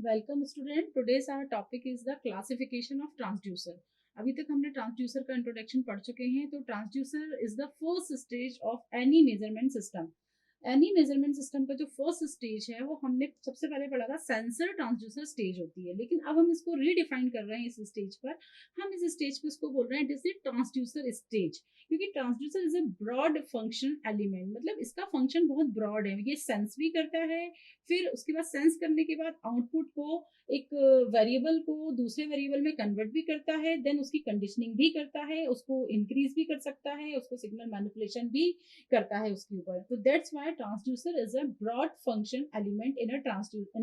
Welcome student, today's our topic is the classification of transducer. अभी तक हमने transducer का इंट्रोडक्शन पढ़ चुके हैं। तो transducer is the first stage of any measurement system. Any measurement system का जो फर्स्ट स्टेज है वो हमने सबसे पहले पढ़ा था, सेंसर ट्रांसड्यूसर स्टेज होती है। लेकिन अब हम इसको रीडिफाइन कर रहे हैं इस स्टेज पर। हम इस स्टेज पर इसको बोल रहे हैं it is the transducer stage, क्योंकि transducer is a broad function element. मतलब इसका फंक्शन बहुत ब्रॉड है। ये सेंस भी करता है, फिर उसके बाद सेंस करने के बाद आउटपुट को एक वेरिएबल को दूसरे वेरिएबल में कन्वर्ट भी करता है, देन उसकी कंडीशनिंग भी करता है, उसको इंक्रीज भी कर सकता है, उसको सिग्नल मैनिपुलेशन भी करता है उसके ऊपर। तो that's why transducer is a broad function element in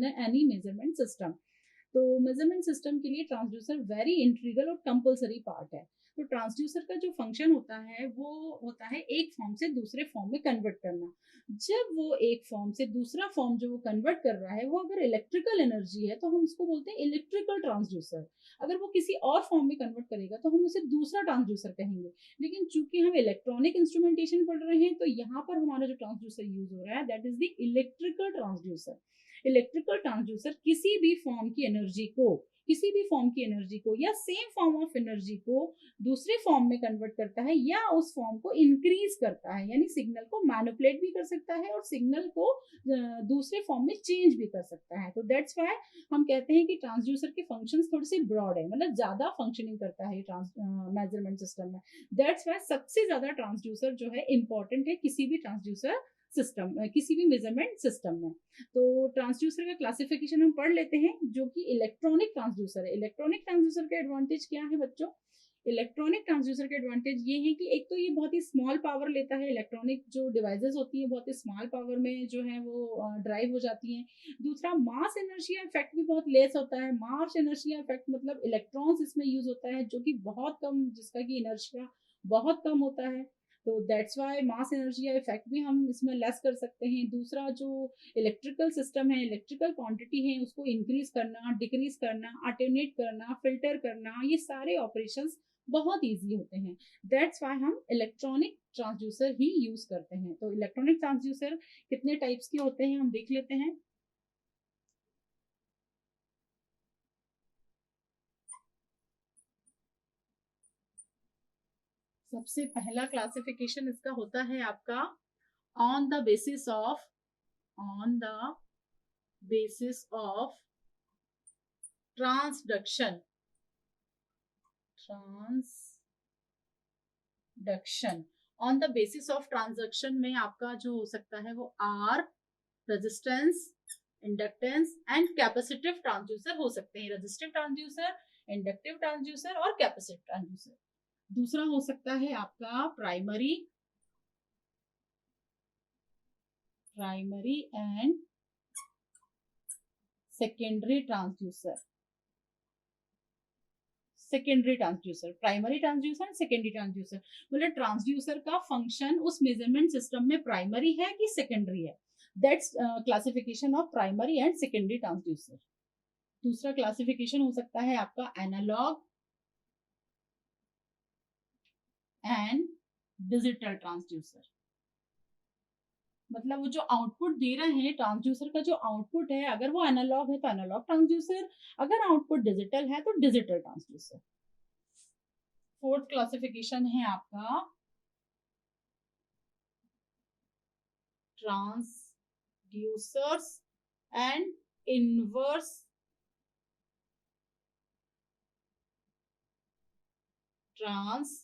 any measurement system. तो मेजरमेंट सिस्टम के लिए ट्रांसड्यूसर वेरी इंट्रीगल और कंपलसरी पार्ट है। तो ट्रांसड्यूसर का जो फंक्शन होता है वो होता है एक फॉर्म से दूसरे फॉर्म में कन्वर्ट करना। जब वो एक फॉर्म से दूसरा फॉर्म जो वो कन्वर्ट कर रहा है वो अगर इलेक्ट्रिकल एनर्जी है तो हम उसको बोलते हैं इलेक्ट्रिकल ट्रांसड्यूसर। अगर वो किसी और फॉर्म में कन्वर्ट करेगा तो हम उसे दूसरा ट्रांसड्यूसर कहेंगे। लेकिन चूंकि हम इलेक्ट्रॉनिक इंस्ट्रूमेंटेशन पढ़ रहे हैं तो यहाँ पर हमारा जो ट्रांसड्यूसर यूज हो रहा है that is the electrical transducer. Electrical transducer किसी भी फॉर्म की एनर्जी को या सेम फॉर्म ऑफ एनर्जी को दूसरे फॉर्म में कन्वर्ट करता है या उस फॉर्म को इंक्रीज करता है, यानी सिग्नल को मैनिपुलेट भी कर सकता है और सिग्नल को दूसरे फॉर्म में चेंज भी कर सकता है। तो दैट्स व्हाई हम कहते हैं कि ट्रांसड्यूसर के फंक्शंस थोड़े से ब्रॉड है, मतलब ज्यादा फंक्शनिंग करता है मेजरमेंट सिस्टम में। दैट्स व्हाई सबसे ज्यादा ट्रांसड्यूसर जो है इंपॉर्टेंट है किसी भी ट्रांसड्यूसर सिस्टम, किसी भी मेजरमेंट सिस्टम में। तो ट्रांसड्यूसर का क्लासिफिकेशन हम पढ़ लेते हैं, जो कि इलेक्ट्रॉनिक ट्रांसड्यूसर है। इलेक्ट्रॉनिक ट्रांसड्यूसर के एडवांटेज क्या है बच्चों? इलेक्ट्रॉनिक ट्रांसड्यूसर के एडवांटेज ये है कि एक तो ये बहुत ही स्मॉल पावर लेता है। इलेक्ट्रॉनिक जो डिवाइसेस होती हैं बहुत ही स्मॉल पावर में जो है वो ड्राइव हो जाती हैं। दूसरा, मास इनर्शिया इफेक्ट भी बहुत लेस होता है। मास इनर्शिया इफेक्ट मतलब इलेक्ट्रॉन्स इसमें यूज होता है जो कि बहुत कम, जिसका कि इनर्शिया बहुत कम होता है। तो दैट्स वाई मास एनर्जी या इफेक्ट भी हम इसमें लेस कर सकते हैं। दूसरा, जो इलेक्ट्रिकल सिस्टम है, इलेक्ट्रिकल क्वांटिटी है, उसको इंक्रीज करना, डिक्रीज करना, अटेन्यूएट करना, फिल्टर करना, ये सारे ऑपरेशंस बहुत इजी होते हैं। दैट्स वाई हम इलेक्ट्रॉनिक ट्रांसड्यूसर ही यूज करते हैं। तो इलेक्ट्रॉनिक ट्रांसड्यूसर कितने टाइप्स के होते हैं हम देख लेते हैं। सबसे पहला क्लासिफिकेशन इसका होता है आपका on the basis of on the basis of transduction on the basis of transduction में आपका जो हो सकता है वो R, resistance, inductance and capacitive transducer हो सकते हैं। रेजिस्टिव ट्रांसड्यूसर, इंडक्टिव ट्रांसड्यूसर और कैपेसिटिव ट्रांसड्यूसर। दूसरा हो सकता है आपका primary and secondary transducer. Primary transducer and secondary transducer मतलब ट्रांसड्यूसर का फंक्शन उस मेजरमेंट सिस्टम में प्राइमरी है कि सेकेंडरी है। That's classification of primary and secondary transducer. दूसरा क्लासिफिकेशन हो सकता है आपका एनालॉग एंड डिजिटल ट्रांसड्यूसर। मतलब वो जो आउटपुट दे रहे हैं, ट्रांसड्यूसर का जो आउटपुट है, अगर वो एनालॉग है तो एनालॉग ट्रांसड्यूसर, अगर आउटपुट डिजिटल है तो डिजिटल ट्रांसड्यूसर। फोर्थ क्लासिफिकेशन है आपका ट्रांसड्यूसर्स एंड इनवर्स ट्रांसड्यूसर।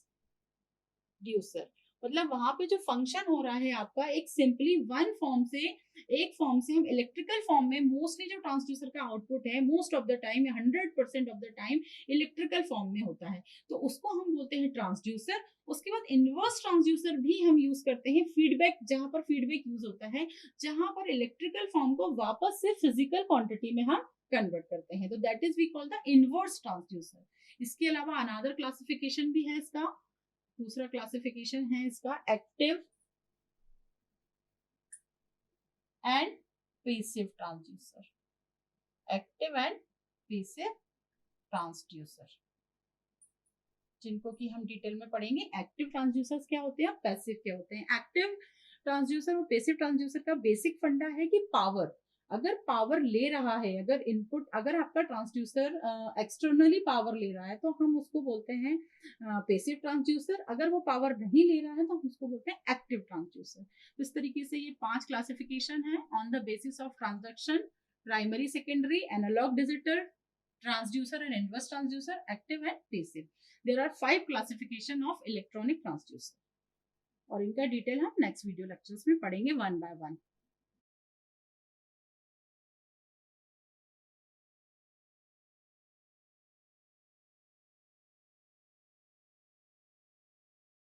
मतलब वहां पे जो फंक्शन हो रहा है आपका एक सिंपली एक फॉर्म से हम इलेक्ट्रिकल फॉर्म में, मोस्टली जो ट्रांसड्यूसर का आउटपुट है most of the time 100% of the time electrical form में होता है, तो उसको हम बोलते हैं ट्रांसड्यूसर। उसके बाद इनवर्स ट्रांसड्यूसर भी हम यूज करते हैं, फीडबैक, जहां पर फीडबैक यूज होता है, जहां पर इलेक्ट्रिकल फॉर्म को वापस से फिजिकल क्वांटिटी में हम कन्वर्ट करते हैं। तो that is we call the inverse transducer. इसके अलावा अनदर क्लासिफिकेशन भी है इसका। दूसरा क्लासिफिकेशन है इसका active and passive transducer. Active and passive transducer, जिनको कि हम डिटेल में पढ़ेंगे। एक्टिव ट्रांसड्यूसर्स क्या होते हैं, पैसिव क्या होते हैं। एक्टिव ट्रांसड्यूसर और पैसिव ट्रांसड्यूसर का बेसिक फंडा है कि पावर, अगर पावर ले रहा है, अगर आपका ट्रांसड्यूसर एक्सटर्नली पावर ले रहा है तो हम उसको बोलते हैं पैसिव ट्रांसड्यूसर। अगर वो पावर नहीं ले रहा है तो हम उसको बोलते हैं एक्टिव ट्रांसड्यूसर। तो इस तरीके से ये 5 क्लासिफिकेशन है on the basis of transaction, primary, secondary, analog, digital, transducer and inverse transducer, active and passive. There are 5 classification of electronic transducer और इनका डिटेल हम नेक्स्ट वीडियो लेक्चर्स में पढ़ेंगे वन बाय वन।